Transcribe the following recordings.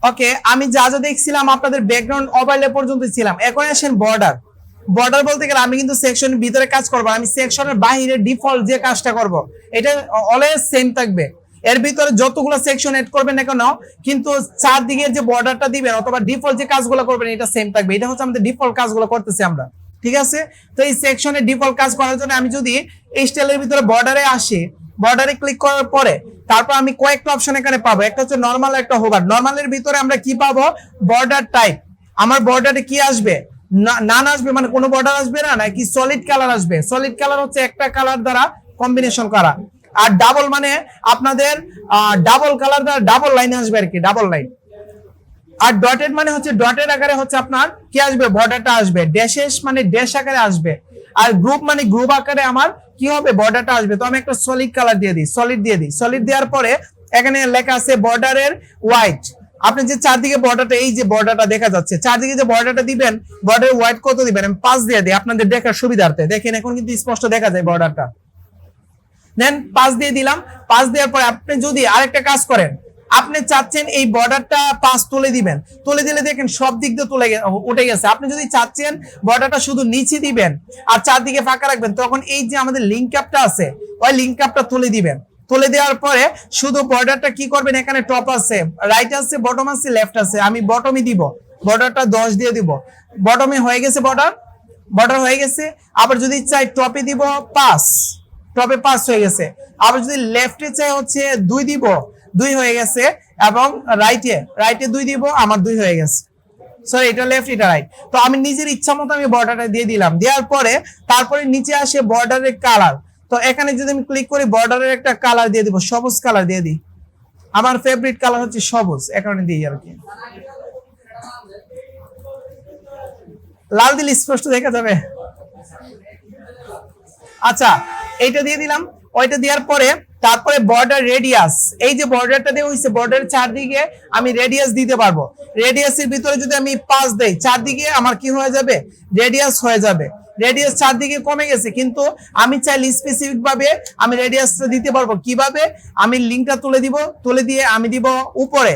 ওকে, আমি যা যা দেখছিলাম আপনাদের ব্যাকগ্রাউন্ড ওভারলে পর্যন্ত ছিলাম। এখন আসেন বর্ডার। বর্ডার বলতে গেলে আমি কিন্তু সেকশনের ভিতরে কাজ করব, আমি সেকশনের বাইরে ডিফল্ট যে কাজটা করব এটা অলওয়েজ সেম থাকবে। এর ভিতরে যতগুলো সেকশন এড করবেন না কেন, কিন্তু চারদিকে যে বর্ডারটা দিবেন অথবা ডিফল্ট যে কাজগুলো করবেন এটা সেম থাকবে। এটা হচ্ছে আমাদের ডিফল্ট কাজগুলো করতেছি আমরা, ঠিক আছে? তো এই সেকশনের ডিফল্ট কাজ করার জন্য আমি যদি এই স্টাইলের ভিতরে বর্ডারে আসি, বর্ডারে ক্লিক করার পরে তারপর আমি কয়েকটা অপশন এখানে পাবো, একটা হচ্ছে নরমাল, একটা হোভার। নরমালের ভিতরে আমরা কি পাবো? Border type. আমার বর্ডারে কি আসবে? নান আসবে, মানে কোনো বর্ডার আসবে না, নাকি সলিড কালার আসবে। সলিড কালার হচ্ছে একটা কালার দ্বারা কম্বিনেশন করা, আর ডাবল মানে আপনাদের ডাবল কালার দ্বারা ডাবল লাইন আসবে আর কি, ডাবল লাইন। আর ডটেড মানে হচ্ছে ডটের আকারে হচ্ছে আপনার কি আসবে? বর্ডারটা আসবে। ড্যাশেস মানে ড্যাশ আকারে আসবে। আর গ্রুপ মানে গ্রুপ আকারে আমার কি হবে? বর্ডারটা আসবে। তো আমি একটা সলিড কালার দিয়ে দিই, সলিড দিয়ে দিই। সলিড দেওয়ার পরে এখানে লেখা আছে বর্ডারের হোয়াইট। আপনি যে চারদিকে বর্ডারটা, এই যে বর্ডারটা দেখা যাচ্ছে, চারদিকে যে বর্ডারটা দিবেন, বর্ডারের হোয়াইট কত দিবেন? আমি 5 দিয়ে দিই আপনাদের দেখার সুবিধার্থে। দেখেন এখন কিন্তু স্পষ্ট দেখা যায় বর্ডারটা। দেন 5 দিয়ে দিলাম। 5 দেওয়ার পরে আপনি যদি আরেকটা কাজ করেন, আপনি চাচ্ছেন এই বর্ডারটা 5 তুলে দিবেন, তুলে দিলে দেখেন সব দিক দিয়ে উঠে গেছে। আপনি যদি চাচ্ছেন বর্ডারটা শুধু নিচে দিবেন আর চারদিকে ফাঁকা রাখবেন, তখন এই যে আমাদের লিঙ্ক ক্যাপটা আছে, ওই লিঙ্ক ক্যাপটা তুলে দিবেন। তুলে দেওয়ার পরে শুধু বর্ডারটা কি করবেন? এখানে টপ আছে, রাইট আছে, বটম আছে, লেফট আছে। আমি বটমই দিব, বর্ডারটা 10 দিয়ে দিব। বটমে হয়ে গেছে, বর্ডার হয়ে গেছে। আবার যদি চাই টপে দিব 5, টপে 5 হয়ে গেছে। আবার যদি লেফটে চাই হচ্ছে 2 দিব, 2 হয়ে গেছে। এবং রাইটে 2 দিব, আমার 2 হয়ে গেছে। সরি, এটা লেফট, এটা রাইট। তো আমি নিজের ইচ্ছা মতো আমি বর্ডারটা দিয়ে দিলাম। দেওয়ার পরে তারপরে নিচে আসে বর্ডারের কালার। তো এখানে যদি আমি ক্লিক করি, বর্ডারের একটা কালার দিয়ে দিব, সবুজ কালার দিয়ে দিই। আমার ফেভারিট কালার হচ্ছে সবুজ, এখানে দিই আর কি। লাল দিলে স্পষ্ট দেখা যাবে। আচ্ছা, এইটা দিয়ে দিলাম। ওইটা দেওয়ার পরে তারপরে বর্ডার রেডিয়াস, এই যে বর্ডারটা দেওয়া হয়েছে, বর্ডারের চারদিকে আমি রেডিয়াস দিতে পারবো। রেডিয়াসের ভিতরে যদি আমি 5 দেই, চারদিকে আমার কি হয়ে যাবে? রেডিয়াস হয়ে যাবে। রেডিয়াস চারদিকে কমে গেছে, কিন্তু আমি চাইলে স্পেসিফিক ভাবে আমি রেডিয়াসটা দিতে পারবো। কিভাবে? আমি লিঙ্কটা তুলে দিব, তুলে দিয়ে আমি দিব উপরে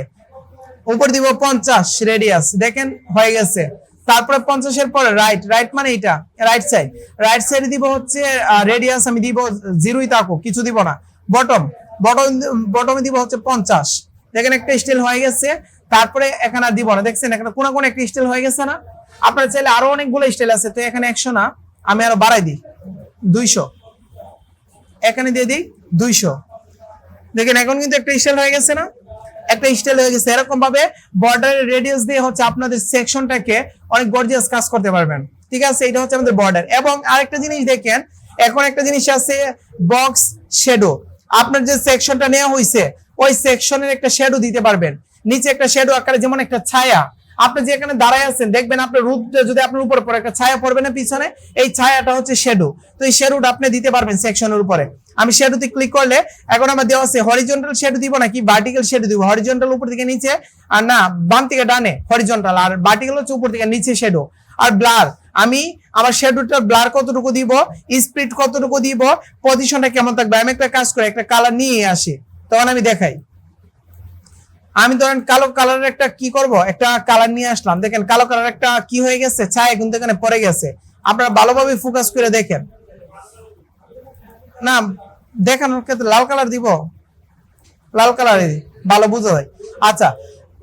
দিব 50 রেডিয়াস। দেখেন হয়ে গেছে। তারপরে 50 এর পরে রাইট মানে এটা রাইট সাইড দিব হচ্ছে রেডিয়াস আমি দিব 0ই থাকুক, কিছু দিব না। বটমে দিব হচ্ছে 50। দেখেন একটা স্টাইল হয়ে গেছে। তারপরে এখানে দিব না, দেখছেন এখানে কোন একটা স্টাইল হয়ে গেছে না? আপনারা চাইলে আরো অনেকগুলো স্টাইল আছে, তো এখানে 100 না, আমি আরো বাড়াই দিই 200। এখানে দিয়ে দিই 200। দেখেন এখন কিন্তু একটা স্টাইল হয়ে গেছে না? একটা স্টাইল হয়ে গেছে। এরকম ভাবে বর্ডারের রেডিয়াস দিয়ে হচ্ছে আপনাদের সেকশনটাকে অনেক গর্জিয়াস কাজ করতে পারবেন, ঠিক আছে? এটা হচ্ছে আমাদের বর্ডার। এবং আরেকটা জিনিস দেখেন, এখন একটা জিনিস আছে বক্স শ্যাডো। আপনার যে সেকশনটা নেওয়া হয়েছে, ওই সেকশনের একটা শ্যাডো দিতে পারবেন। নিচে একটা শ্যাডো আকারে, যেমন একটা ছায়া। আপনি যেখানে দাঁড়ায় আছেন, দেখবেন আপনার রূপ যদি আপনার উপরে পড়ে, একটা ছায়া পড়বে না পিছনে, এই ছায়াটা হচ্ছে শ্যাডো। তো এই শ্যাডোটা আপনি দিতে পারবেন সেকশনের উপরে। আমি শ্যাডোতে ক্লিক করলে এখন আমার দেওয়া আছে হরিজন্টাল শ্যাডো দিব নাকি ভার্টিক্যাল শ্যাডো দিব? হরিজন্টাল উপর থেকে নিচে, আর না বাম থেকে ডানে হরিজন্টাল, আর ভার্টিক্যাল হচ্ছে উপর থেকে নিচে শ্যাডো। আর ব্লার, আমি আমার শ্যাডোটা ব্লার কতটুকু দিব, স্পিড কতটুকু দিব, পজিশনটা কেমন থাকবে। আমি একটা কাজ করে একটা কালার নিয়ে আসি, তখন আমি দেখাই। আমি ধরেন কালো কালারের একটা কি করব, একটা কালার নিয়ে আসলাম। দেখেন কালো কালার একটা কি হয়ে গেছে, ছায়া কিন্তু এখানে পড়ে গেছে। আপনারা ভালোভাবে ফোকাস করে দেখেন। না দেখানোর ক্ষেত্রে লাল কালার দিব, লাল কালার ভালো বুঝা হয়। আচ্ছা,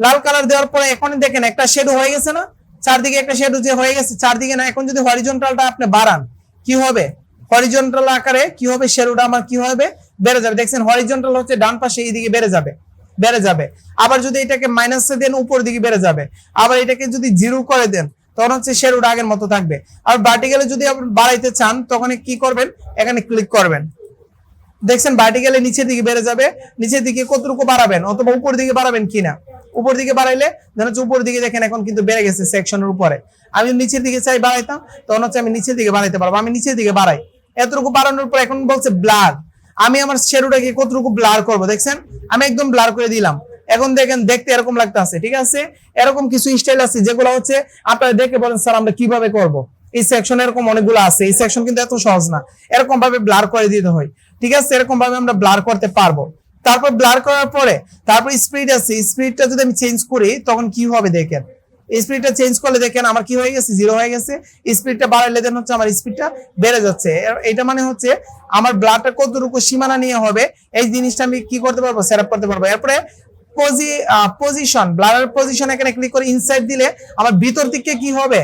লাল কালার দেওয়ার পরে এখন দেখেন একটা শ্যাডো হয়ে গেছে না? চারদিকে একটা শ্যাডো যে হয়ে গেছে, চারদিকে না। এখন যদি হরিজন্টালটা আপনি বাড়ান, কি হবে? হরিজন্টাল আকারে কি হবে? শ্যাডোটা আমার কি হবে? বেড়ে যাবে। দেখছেন হরিজন্টাল হচ্ছে ডান পাশে, এইদিকে বেড়ে যাবে। আবার যদি এটাকে মাইনাসে দেন, উপর দিকে বেড়ে যাবে। আবার এটাকে যদি 0 করে দেন, তখন হচ্ছে শ্যাডোটা আগের মতো থাকবে। আর ভার্টিক্যালে যদি আপনি বাড়াইতে চান, তখন কি করবেন? এখানে ক্লিক করবেন। দেখছেন ভার্টিক্যালে নিচের দিকে বেড়ে যাবে। নিচের দিকে কতটুকু বাড়াবেন, অথবা উপর দিকে বাড়াবেন কিনা। উপর দিকে বাড়াইলে ধরেন উপর দিকে দেখেন এখন কিন্তু বেড়ে গেছে সেকশনের উপরে। আমি নিচের দিকে চাই বাড়াইতাম, তখন হচ্ছে আমি নিচের দিকে বাড়াইতে পারবো। আমি নিচের দিকে বাড়াই। এতটুকু বাড়ানোর পর এখন বলছে ব্লার। আমি আমার শ্যাডোটাকে কতটুকু ব্লার করব, দেখছেন আমি একদম ব্লার করে দিলাম। এখন দেখেন দেখতে এরকম লাগতে আছে, ঠিক আছে? এরকম কিছু স্টাইল আছে যেগুলো হচ্ছে আপনারা দেখে বলেন স্যার আমরা কিভাবে করব। এই সেকশন এরকম অনেকগুলো আছে। এই সেকশন কিন্তু এত সহজ না, এরকম ভাবে ব্লার করে দিতে হয়, ঠিক আছে? এরকম ভাবে আমরা ব্লার করতে পারবো। তারপর ব্লার করার পরে তারপর স্পিড আছে, স্পিডটা যদি আমি চেঞ্জ করি তখন কি হবে দেখেন, স্পিডটা চেঞ্জ করলে দেখেন আমার কি হয়ে গেছে, 0 হয়ে গেছে। স্পিডটা বাড়াইলে দেন হচ্ছে আমার স্পিডটা বেড়ে যাচ্ছে। এটা মানে হচ্ছে আমার ব্লাডটা কতটুকু সীমানা নিয়ে হবে এই জিনিসটা আমি কি করতে পারবো, সেট আপ করতে পারবো। এরপরে পজিশন, ব্লাডের পজিশন এখানে ক্লিক করে ইনসাইড দিলে আমার ভিতর দিকে কি হবে,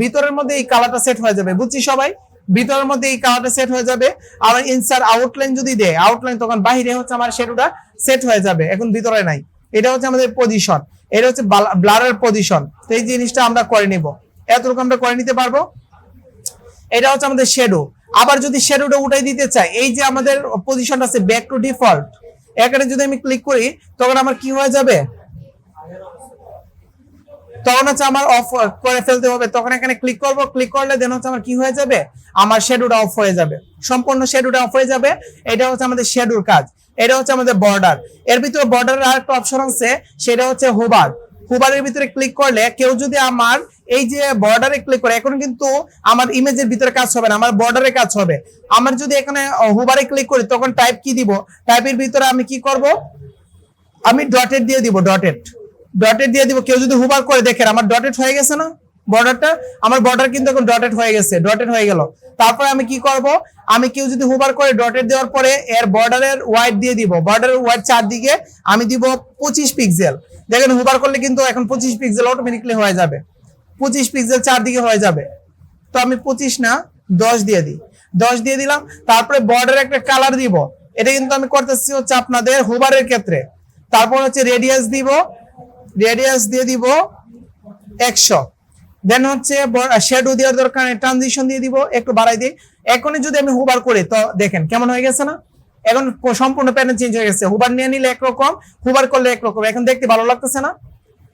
ভিতরের মধ্যে এই কালারটা সেট হয়ে যাবে। বুঝছি সবাই, ভিতরের মধ্যে এই কালারটা সেট হয়ে যাবে। আবার ইনসাইড আউটলাইন যদি দেয়, আউটলাইন তখন বাইরে হচ্ছে আমার শ্যাডোটা সেট হয়ে যাবে, এখন ভিতরে নাই। এটা হচ্ছে আমাদের পজিশন, এটা হচ্ছে ব্লারের পজিশন। তো এই জিনিসটা আমরা করে নিব, এতটুকু আমরা করে নিতে পারবো। এটা হচ্ছে আমাদের শ্যাডো। আবার যদি শ্যাডোটা উঠাই দিতে চাই, এই যে আমাদের পজিশনটা আছে ব্যাক টু ডিফল্ট, এখানে যদি আমি ক্লিক করি তখন আমার কি হয়ে যাবে, তখন হচ্ছে আমার অফ করে ফেলতে হবে। তখন এখানে ক্লিক করব, ক্লিক করলে দেন হচ্ছে আমার কি হয়ে যাবে, আমার শ্যাডোটা অফ হয়ে যাবে, সম্পূর্ণ শ্যাডোটা অফ হয়ে যাবে। এটা হচ্ছে আমাদের শ্যাডোর কাজ। এটা হচ্ছে আমাদের বর্ডার। এর ভিতরে বর্ডারের আরেকটা অপশন আছে, সেটা হচ্ছে হোভার। হোভারের ভিতরে ক্লিক করলে কেউ যদি আমার এই যে বর্ডারে ক্লিক করে, এখন কিন্তু আমার ইমেজের ভিতরে কাজ হবে না, আমার বর্ডারে কাজ হবে। আমার যদি এখানে হোভারে ক্লিক করি তখন টাইপ কি দিব, টাইপের ভিতরে আমি কি করব, আমি ডটেড দিয়ে দিব, ডটেড দিয়ে দিব। কেউ যদি হোভার করে দেখেন আমার ডটেড হয়ে গেছে না বর্ডারটা, আমার বর্ডার কিন্তু এখন ডটেড হয়ে গেছে, ডটেড হয়ে গেল। তারপরে আমি কি করব, আমি কেউ যদি হোভার করে ডটেড দেওয়ার পরে এর বর্ডারের ওয়াইড দিয়ে দিব, বর্ডারের ওয়াইড চারদিকে আমি দিব 25 পিক্সেল। দেখেন হোভার করলে কিন্তু এখন 25 পিক্সেল অটোমেটিকলি হয়ে যাবে, 25 পিক্সেল চারদিকে হয়ে যাবে। তো আমি 25 না 10 দিয়ে দিই, 10 দিয়ে দিলাম। তারপরে বর্ডারে একটা কালার দিব, এটা কিন্তু আমি করতেছি হচ্ছে আপনাদের হোভারের ক্ষেত্রে। তারপর হচ্ছে রেডিয়াস দিব, রেডিয়াস দিয়ে দিব 100। দেন হচ্ছে শ্যাডো দেওয়ার দরকার, ট্রানজিশন দিয়ে দিব, একটু বাড়াই দিই। এখনই যদি আমি হোভার করি তো দেখেন কেমন হয়ে গেছে না, এখন সম্পূর্ণ প্যাটার্ন চেঞ্জ হয়ে গেছে। হোভার নিয়ে নিলে একরকম, হোভার করলে একরকম, এখন দেখতে ভালো লাগতেছে না,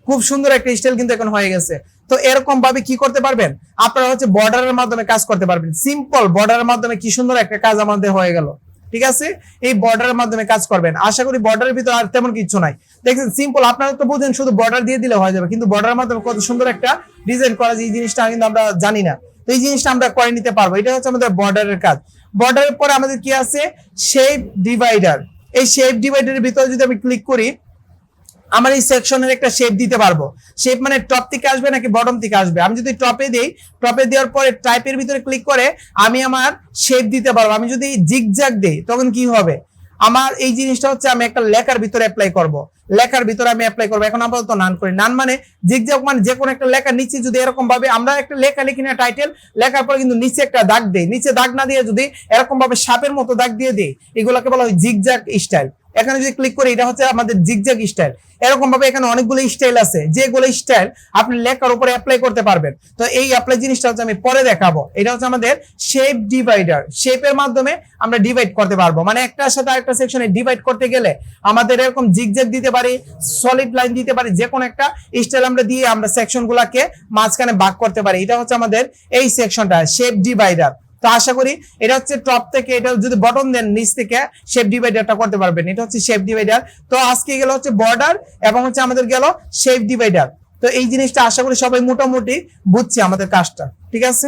খুব সুন্দর একটা স্টাইল কিন্তু এখন হয়ে গেছে। তো এরকম ভাবে কি করতে পারবেন আপনারা, হচ্ছে বর্ডারের মাধ্যমে কাজ করতে পারবেন। সিম্পল বর্ডারের মাধ্যমে কি সুন্দর একটা কাজ আমাদের হয়ে গেল। ঠিক আছে, এই বর্ডারের মাধ্যমে কাজ করবেন। আশা করি বর্ডারের ভিতরে আর তেমন কিছু নাই। দেখছেন সিম্পল, আপনারা তো বুঝেন শুধু বর্ডার দিয়ে দিলে হয়ে যাবে, কিন্তু বর্ডারের মাধ্যমে কত সুন্দর একটা ডিজাইন করা যায় এই জিনিসটা কিন্তু আমরা জানি না। তো এই জিনিসটা আমরা করে নিতে পারবো। এটা হচ্ছে আমাদের বর্ডারের কাজ। বর্ডারের পরে আমাদের কি আছে, শেপ ডিভাইডার। এই শেপ ডিভাইডারের ভিতরে যদি আমি ক্লিক করি আমার এই সেকশনের একটা শেপ দিতে পারবো। শেপ মানে টপ থেকে আসবে নাকি বটম থেকে আসবে। আমি যদি টপে দেই, টপে দেওয়ার পরে টাইপের ভিতরে ক্লিক করে আমি আমার শেপ দিতে পারবো। আমি যদি জিগজ্যাগ দেই তখন কি হবে, আমার এই জিনিসটা হচ্ছে আমি একটা লেখার ভিতরে অ্যাপ্লাই করব, লেখার ভিতরে আমি অ্যাপ্লাই করবো। এখন আপাতত নান করি, নান মানে জিগজ্যাগ মানে যে কোনো একটা লেখার নিচে যদি এরকম ভাবে আমরা একটা লেখা লিখি না, টাইটেল লেখার পরে কিন্তু নিচে একটা দাগ দেই, নিচে দাগ না দিয়ে যদি এরকম ভাবে সাপের মতো দাগ দিয়ে দিই, এগুলোকে বলা হয় জিগজ্যাগ স্টাইল। এখানে যদি ক্লিক করি এটা হচ্ছে আমাদের জিগজ্যাগ স্টাইল। এরকম ভাবে এখানে অনেকগুলো স্টাইল আছে, যেগুলো স্টাইল আপনি লেখার উপরে অ্যাপ্লাই করতে পারবেন। তো এই অ্যাপ্লাই জিনিসটা হচ্ছে আমি পরে দেখাবো। এটা হচ্ছে আমাদের শেপ ডিভাইডার। শেপের মাধ্যমে আমরা ডিভাইড করতে পারবো, মানে একটার সাথে আরেকটা সেকশনে ডিভাইড করতে গেলে আমাদের এরকম জিগজ্যাগ দিতে পারি, সলিড লাইন দিতে পারি, যে কোনো একটা স্টাইল আমরা দিয়ে আমরা সেকশন গুলাকে মাঝখানে ভাগ করতে পারি। এটা হচ্ছে আমাদের এই সেকশনটা শেপ ডিভাইডার। তো আশা করি এটা হচ্ছে টপ থেকে, এটা যদি বটন দেন নিচ থেকে শেপ ডিভাইডারটা করতে পারবেন। এটা হচ্ছে শেপ ডিভাইডার। তো আজকে গেল হচ্ছে বর্ডার এবং হচ্ছে আমাদের গেল শেপ ডিভাইডার। তো এই জিনিসটা আশা করি সবাই মোটামুটি বুঝছে আমাদের কাজটা। ঠিক আছে।